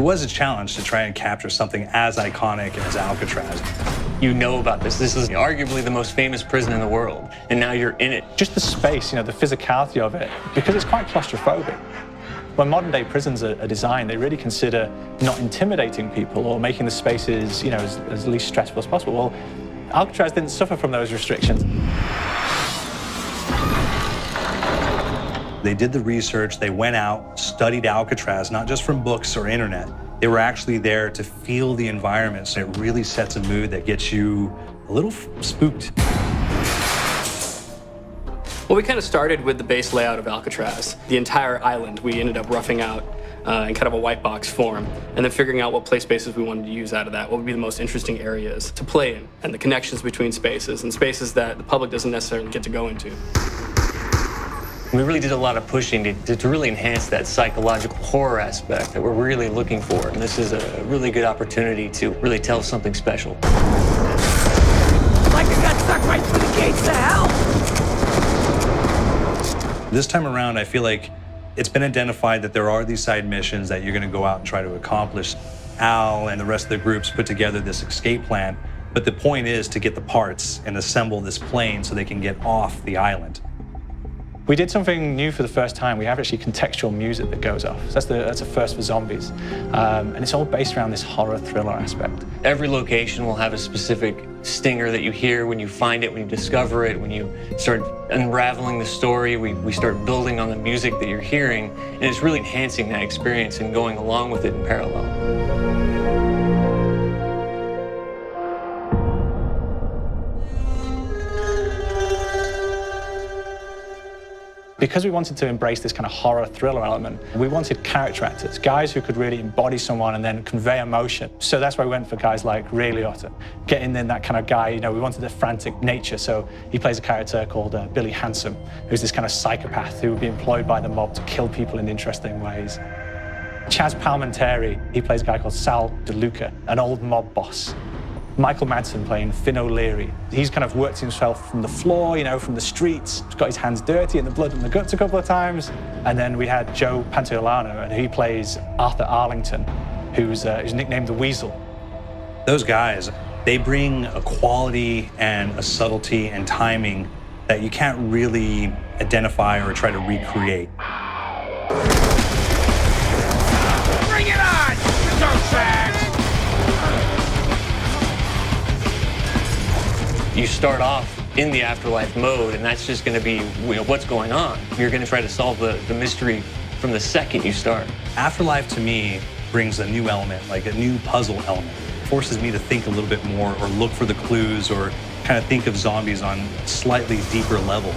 was a challenge to try and capture something as iconic as Alcatraz. You know about this. This is arguably the most famous prison in the world, and now you're in it. Just the space, the physicality of it, because it's quite claustrophobic. When modern-day prisons are designed, they really consider not intimidating people or making the spaces, as least stressful as possible. Well, Alcatraz didn't suffer from those restrictions. They did the research, they went out, studied Alcatraz, not just from books or internet. They were actually there to feel the environment, so it really sets a mood that gets you a little spooked. Well, we kind of started with the base layout of Alcatraz. The entire island we ended up roughing out in kind of a white box form, and then figuring out what play spaces we wanted to use out of that, what would be the most interesting areas to play in, and the connections between spaces, and spaces that the public doesn't necessarily get to go into. We really did a lot of pushing to really enhance that psychological horror aspect that we're really looking for. And this is a really good opportunity to really tell something special. Like I got stuck right through the gates to hell! This time around, I feel like it's been identified that there are these side missions that you're going to go out and try to accomplish. Al and the rest of the groups put together this escape plan, but the point is to get the parts and assemble this plane so they can get off the island. We did something new for the first time. We have actually contextual music that goes off. So that's a first for zombies. And it's all based around this horror thriller aspect. Every location will have a specific stinger that you hear when you find it, when you discover it, when you start unraveling the story, we start building on the music that you're hearing, and it's really enhancing that experience and going along with it in parallel. Because we wanted to embrace this kind of horror thriller element, we wanted character actors, guys who could really embody someone and then convey emotion. So that's why we went for guys like Ray Liotta, getting in that kind of guy, we wanted a frantic nature. So he plays a character called Billy Handsome, who's this kind of psychopath who would be employed by the mob to kill people in interesting ways. Chaz Palminteri, he plays a guy called Sal DeLuca, an old mob boss. Michael Madsen playing Finn O'Leary. He's kind of worked himself from the floor, from the streets. He's got his hands dirty in the blood and the guts a couple of times. And then we had Joe Pantoliano, and he plays Arthur Arlington, who's nicknamed the Weasel. Those guys, they bring a quality and a subtlety and timing that you can't really identify or try to recreate. Bring it on! Don't trash! You start off in the afterlife mode, and that's just going to be what's going on. You're going to try to solve the mystery from the second you start. Afterlife, to me, brings a new element, like a new puzzle element. It forces me to think a little bit more or look for the clues or kind of think of zombies on a slightly deeper level.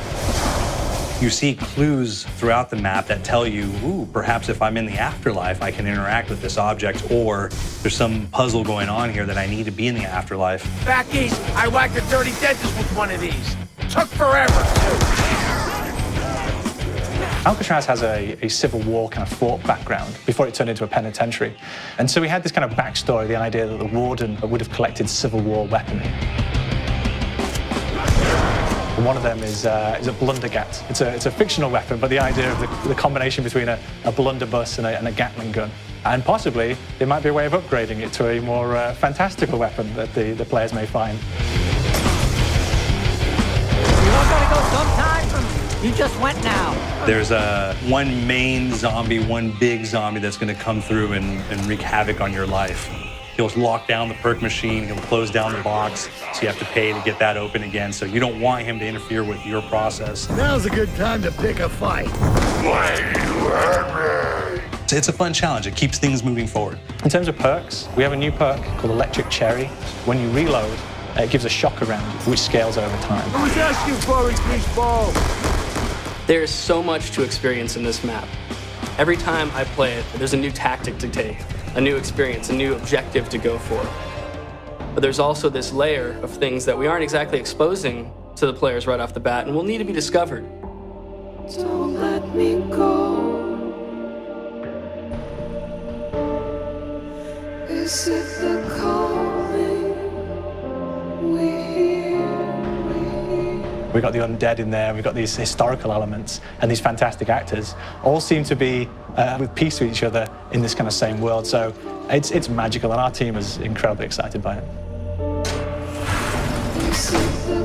You see clues throughout the map that tell you, ooh, perhaps if I'm in the afterlife, I can interact with this object, or there's some puzzle going on here that I need to be in the afterlife. Back east, I whacked a dirty dentist with one of these. Took forever, too. Alcatraz has a Civil War kind of fort background before it turned into a penitentiary. And so we had this kind of backstory, the idea that the warden would have collected Civil War weaponry. And one of them is a blundergat. It's a fictional weapon, but the idea of the combination between a blunderbuss and a Gatling gun. And possibly, there might be a way of upgrading it to a more fantastical weapon that the players may find. You all gotta go sometime? You just went now. There's one main zombie, one big zombie that's going to come through and wreak havoc on your life. He'll lock down the perk machine, he'll close down the box, so you have to pay to get that open again. So you don't want him to interfere with your process. Now's a good time to pick a fight. It's a fun challenge. It keeps things moving forward. In terms of perks, we have a new perk called Electric Cherry. When you reload, it gives a shock around, which scales over time. Who's asking for it, greaseball? There's so much to experience in this map. Every time I play it, there's a new tactic to take, a new experience, a new objective to go for. But there's also this layer of things that we aren't exactly exposing to the players right off the bat and will need to be discovered. Don't let me go. Is it the calling we hear? We've got the undead in there, we've got these historical elements, and these fantastic actors all seem to be with peace with each other in this kind of same world. So it's magical, and our team is incredibly excited by it. You said the